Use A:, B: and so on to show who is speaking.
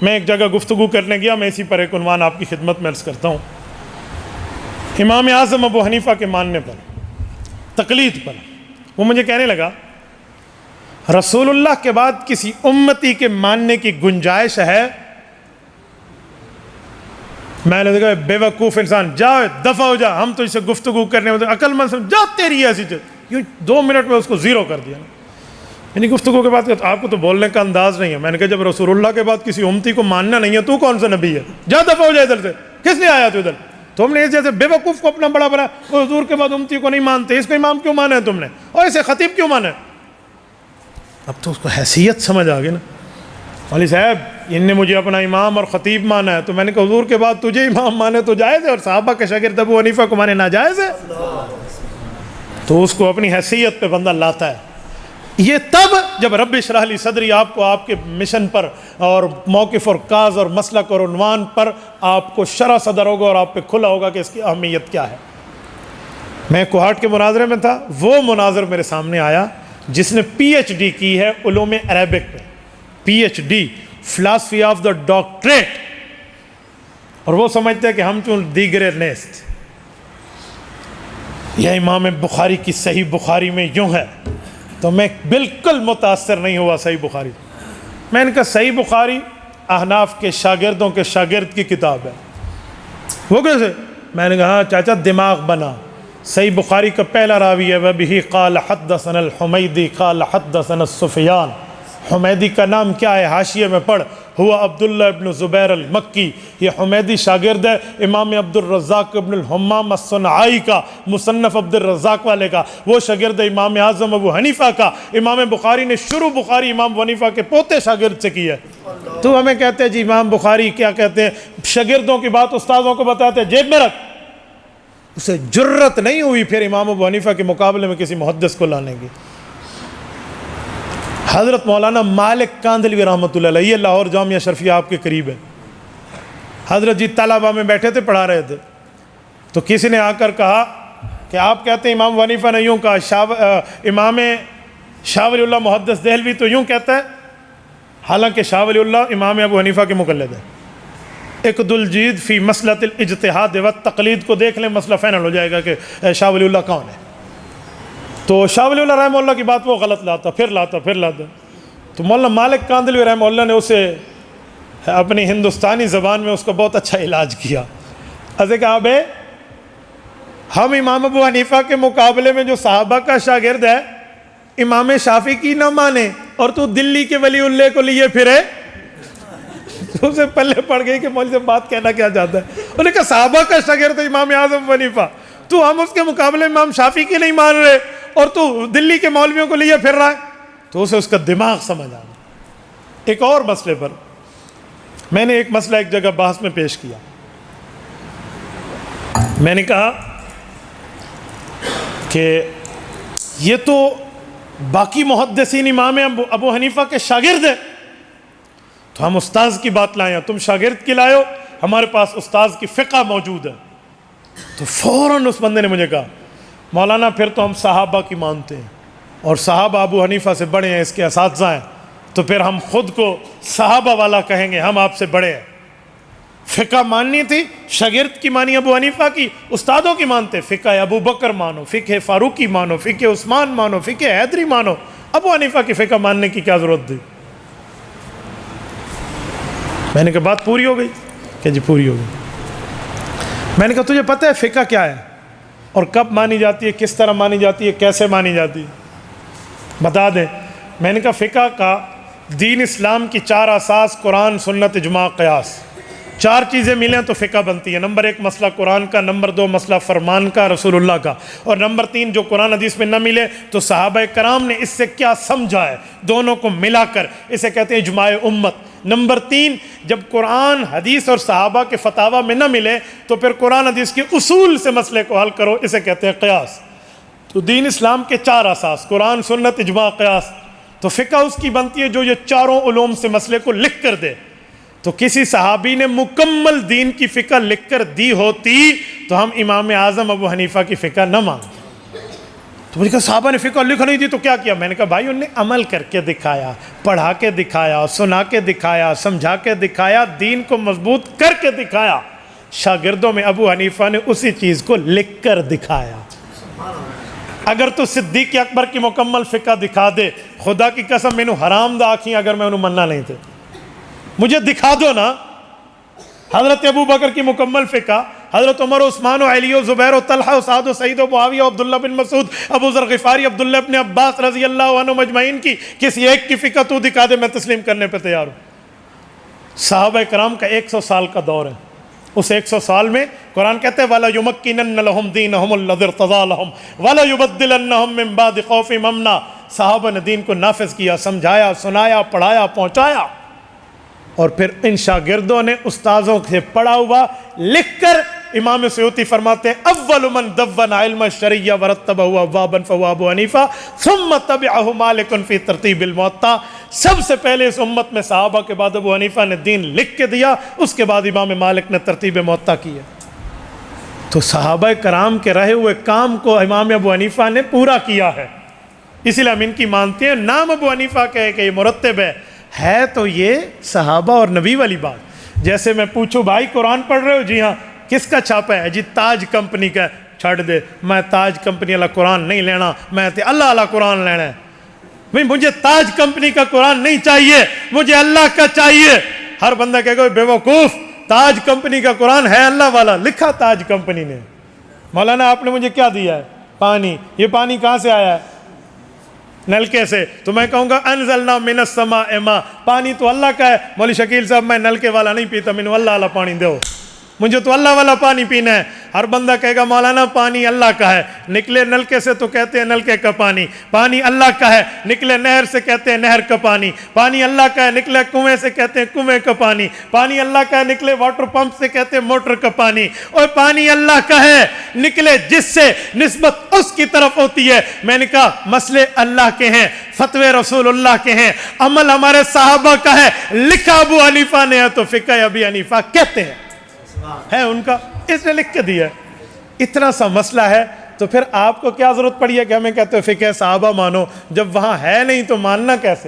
A: میں ایک جگہ گفتگو کرنے گیا، میں اسی پر ایک عنوان آپ کی خدمت میں عرض کرتا ہوں۔ امام اعظم ابو حنیفہ کے ماننے پر، تقلید پر، وہ مجھے کہنے لگا رسول اللہ کے بعد کسی امتی کے ماننے کی گنجائش ہے؟ میں نے دیکھا بے وقوف انسان، جا دفع ہو جا، ہم تو اسے گفتگو کرنے میں عقل مند سمجھ، جا تیری ایسی چیز، یوں 2 منٹ میں اس کو زیرو کر دیا نا۔ یعنی گفتگو کے بعد آپ کو تو بولنے کا انداز نہیں ہے۔ میں نے کہا جب رسول اللہ کے بعد کسی امتی کو ماننا نہیں ہے تو کون سا نبی ہے؟ جا دفع ہو جائے ادھر سے، کس لیے آیا تو ادھر؟ تم نے اس جیسے بے وقوف کو اپنا بڑا بنا، وہ حضور کے بعد امتی کو نہیں مانتے، اس کو امام کیوں مانا ہے تم نے، اور اسے خطیب کیوں مانا ہے؟ اب تو اس کو حیثیت سمجھ آ گئی نا۔ مولوی صاحب ان نے مجھے اپنا امام اور خطیب مانا ہے، تو میں نے کہا حضور کے بعد تجھے امام مانے تو جائز ہے، اور صحابہ کے شاگرد ابو حنیفہ کو مانے ناجائز ہے؟ تو اس کو اپنی حیثیت پہ بندہ لاتا ہے۔ یہ تب جب رب اشرح لی صدری آپ کو آپ کے مشن پر اور موقف اور کاز اور مسلک اور عنوان پر آپ کو شرح صدر ہوگا اور آپ پہ کھلا ہوگا کہ اس کی اہمیت کیا ہے۔ میں کوہاٹ کے مناظرے میں تھا، وہ مناظر میرے سامنے آیا جس نے پی ایچ ڈی کی ہے علوم عربک میں، P H D philosophy of the doctorate, اور وہ سمجھتے ہیں کہ ہم چون دیگر نیست، یہ امام بخاری کی صحیح بخاری میں یوں ہے۔ تو میں بالکل متاثر نہیں ہوا صحیح بخاری۔ میں نے کہا صحیح بخاری احناف کے شاگردوں کے شاگرد کی کتاب ہے۔ وہ کیسے؟ میں نے کہا ہاں چاچا دماغ بنا، صحیح بخاری کا پہلا راوی ہے وبہ قال حدثنا الحمیدی قال حدثنا سفیان۔ حمیدی کا نام کیا ہے؟ حاشیے میں پڑھ، ہوا عبداللہ ابن زبیر المکی۔ یہ حمیدی شاگرد ہے امام عبد الرزاق ابن الحمام الصنعائی کا، مصنف عبد الرزاق والے کا۔ وہ شاگرد ہے امام اعظم ابو حنیفہ کا۔ امام بخاری نے شروع بخاری امام ابو حنیفہ کے پوتے شاگرد سے کی ہے۔ تو ہمیں کہتے ہیں جی امام بخاری کیا کہتے ہیں، شاگردوں کی بات استاذوں کو بتاتے ہیں، جیب میں رکھ۔ اسے جرت نہیں ہوئی پھر امام ابو حنیفہ کے مقابلے میں کسی محدث کو لانے کی۔ حضرت مولانا مالک کاندھلوی رحمۃ اللہ علیہ، یہ لاہور جامعہ شرفیہ آپ کے قریب ہے، حضرت جی طلبہ میں بیٹھے تھے پڑھا رہے تھے، تو کسی نے آ کر کہا کہ آپ کہتے ہیں امام حنیفہ نے یوں کہا، امام شاہ ولی اللہ محدث دہلوی تو یوں کہتا ہے، حالانکہ شاہ ولی اللہ امام ابو حنیفہ کے مقلد ہے۔ اقد الجید فی مسلۃ الاجتہاد والتقلید کو دیکھ لیں، مسئلہ فائنل ہو جائے گا کہ شاہ ولی اللہ کون ہے۔ تو شاہ ولی اللہ رحمہ اللہ کی بات وہ غلط لاتا پھر لاتا۔ تو مولانا مالک کاندھلوی رحمہ اللہ نے اسے اپنی ہندوستانی زبان میں اس کا بہت اچھا علاج کیا۔ اسے کہا بے ہم امام ابو حنیفہ کے مقابلے میں جو صحابہ کا شاگرد ہے امام شافعی کی نہ مانے، اور تو دلی کے ولی اللہ کو لیے پھرے۔ تو اسے پلے پڑ گئی کہ مولوی سے بات کہنا کیا چاہتا ہے۔ انہوں نے کہا صحابہ کا شاگرد ہے امام اعظم ابو حنیفہ، تو ہم اس کے مقابلے میں امام شافعی کی نہیں مان رہے، اور تو دلی کے مولویوں کو لیے پھر رہا ہے۔ تو اسے اس کا دماغ سمجھ آ گیا۔ ایک اور مسئلے پر میں نے ایک مسئلہ ایک جگہ بحث میں پیش کیا، میں نے کہا کہ یہ تو باقی محدثین امام ابو حنیفہ کے شاگرد ہیں، تو ہم استاذ کی بات لائیں، تم شاگرد کی لائے ہو، ہمارے پاس استاذ کی فقہ موجود ہے۔ تو فوراً اس بندے نے مجھے کہا مولانا پھر تو ہم صحابہ کی مانتے ہیں، اور صحابہ ابو حنیفہ سے بڑے ہیں، اس کے اساتذہ ہیں، تو پھر ہم خود کو صحابہ والا کہیں گے، ہم آپ سے بڑے ہیں۔ فقہ ماننی تھی، شاگرد کی مانی ابو حنیفہ کی، استادوں کی مانتے، فقہ ابو بکر مانو، فقہ فاروقی مانو، فقہ عثمان مانو، فقہ حیدری مانو، ابو حنیفہ کی فقہ ماننے کی کیا ضرورت تھی؟ میں نے کہا بات پوری ہو گئی کہ جی پوری ہو گئی۔ میں نے کہا تجھے پتہ ہے فقہ کیا ہے اور کب مانی جاتی ہے، کس طرح مانی جاتی ہے، کیسے مانی جاتی ہے، بتا دیں۔ میں نے کہا فقہ کا دین اسلام کی 4 اساس قرآن، سنت، اجماع، قیاس، 4 چیزیں ملیں تو فقہ بنتی ہے۔ نمبر 1 مسئلہ قرآن کا، نمبر 2 مسئلہ فرمان کا رسول اللہ کا، اور نمبر 3 جو قرآن حدیث میں نہ ملے تو صحابہ کرام نے اس سے کیا سمجھا ہے، دونوں کو ملا کر اسے کہتے ہیں اجماع امت۔ نمبر 3 جب قرآن حدیث اور صحابہ کے فتاویٰ میں نہ ملے تو پھر قرآن حدیث کے اصول سے مسئلے کو حل کرو، اسے کہتے ہیں قیاس۔ تو دین اسلام کے 4 اساس قرآن، سنت، اجماع، قیاس، تو فقہ اس کی بنتی ہے جو یہ 4 علوم سے مسئلے کو لکھ کر دے۔ تو کسی صحابی نے مکمل دین کی فقہ لکھ کر دی ہوتی تو ہم امام اعظم ابو حنیفہ کی فقہ نہ مانتے۔ تو مجھے کہا صحابہ نے فقہ لکھ نہیں دی تو کیا کیا؟ میں نے کہا بھائی انہوں نے عمل کر کے دکھایا، پڑھا کے دکھایا، سنا کے دکھایا، سمجھا کے دکھایا، دین کو مضبوط کر کے دکھایا۔ شاگردوں میں ابو حنیفہ نے اسی چیز کو لکھ کر دکھایا۔ اگر تو صدیق اکبر کی مکمل فقہ دکھا دے، خدا کی قسم مینوں حرام دا آکھیں اگر میں انہوں مننا نہیں تھے، مجھے دکھا دو نا۔ حضرت ابو بکر کی مکمل فقہ، حضرت عمر و عثمان و علی و زبیر و طلحہ و سعد و سعید و معاویہ و عبداللہ بن مسعود، ابو ذر غفاری، عبداللہ بن عباس رضی اللہ عنہ مجمعین کی کسی ایک کی فقہ تو دکھا دے، میں تسلیم کرنے پہ تیار ہوں۔ صحابہ کرام کا 100 سال کا دور ہے، اس 100 سال میں قرآن کہتے ہیں وَلَا يُمَكِّنَنَّ لَهُمْ دِينَهُمُ الَّذِي ارْتَضَىٰ لَهُمْ وَلَا يُبَدِّلَنَّهُمْ مِن بَعْدِ خَوْفِهِمْ أَمْنًا۔ صحابہ نے دین کو نافذ کیا، سمجھایا، سنایا، پڑھایا، پہنچایا، اور پھر ان شاگردوں نے استاذوں سے پڑھا ہوا لکھ کر، امام سیوطی فرماتے ہیں اول من دون علم الشریعہ ورتبہ ابوابا فہو ابو حنیفہ ثم تبعہ مالک فی ترتیب الموطا۔ سب سے پہلے اس امت میں صحابہ کے بعد ابو حنیفہ نے دین لکھ کے دیا، اس کے بعد امام مالک نے ترتیب موطا کیا۔ تو صحابہ کرام کے رہے ہوئے کام کو امام ابو حنیفہ نے پورا کیا ہے، اسی لیے ہم ان کی مانتے ہیں۔ نام ابو حنیفہ کہ یہ مرتب ہے تو یہ صحابہ اور نبی والی بات۔ جیسے میں پوچھوں بھائی قرآن پڑھ رہے ہو؟ جی ہاں۔ کس کا چھاپا ہے؟ جی تاج کمپنی کا۔ چھڑ دے، میں تاج کمپنی والا قرآن نہیں لینا، میں اللہ والا قرآن لینا ہے۔ بھئی مجھے تاج کمپنی کا قرآن نہیں چاہیے، مجھے اللہ کا چاہیے۔ ہر بندہ کہے گا بے وقوف، تاج کمپنی کا قرآن ہے اللہ والا، لکھا تاج کمپنی نے۔ مولانا آپ نے مجھے کیا دیا ہے؟ پانی۔ یہ پانی کہاں سے آیا ہے؟ نلکے سے۔ تو میں کہوں گا انزلنا من السماء ماء، پانی تو اللہ کا ہے۔ مولوی شکیل صاحب میں نلکے والا نہیں پیتا، مینوں اللہ والا پانی دو، مجھے تو اللہ والا پانی پینا ہے۔ ہر بندہ کہے گا مولانا پانی اللہ کا ہے، نکلے نلکے سے تو کہتے ہیں نلکے کا پانی، پانی اللہ کا ہے، نکلے نہر سے کہتے ہیں نہر کا پانی، پانی اللہ کا ہے، نکلے کنویں سے کہتے ہیں کنویں کا پانی، پانی اللہ کا ہے، نکلے واٹر پمپ سے کہتے ہیں موٹر کا پانی، اور پانی اللہ کا ہے، نکلے جس سے نسبت اس کی طرف ہوتی ہے۔ میں نے کہا مسئلے اللہ کے ہیں، فتوے رسول اللہ کے ہیں، عمل ہمارے صحابہ کا ہے، لکھا ابو حنیفہ نے ہے تو فقہ ابی حنیفہ کہتے ہیں، ہے ان کا، اس نے لکھ کے دیا ہے۔ اتنا سا مسئلہ ہے تو پھر آپ کو کیا ضرورت پڑی ہے کہ ہمیں کہتے ہیں فقہ صحابہ مانو، جب وہاں ہے نہیں تو ماننا کیسے؟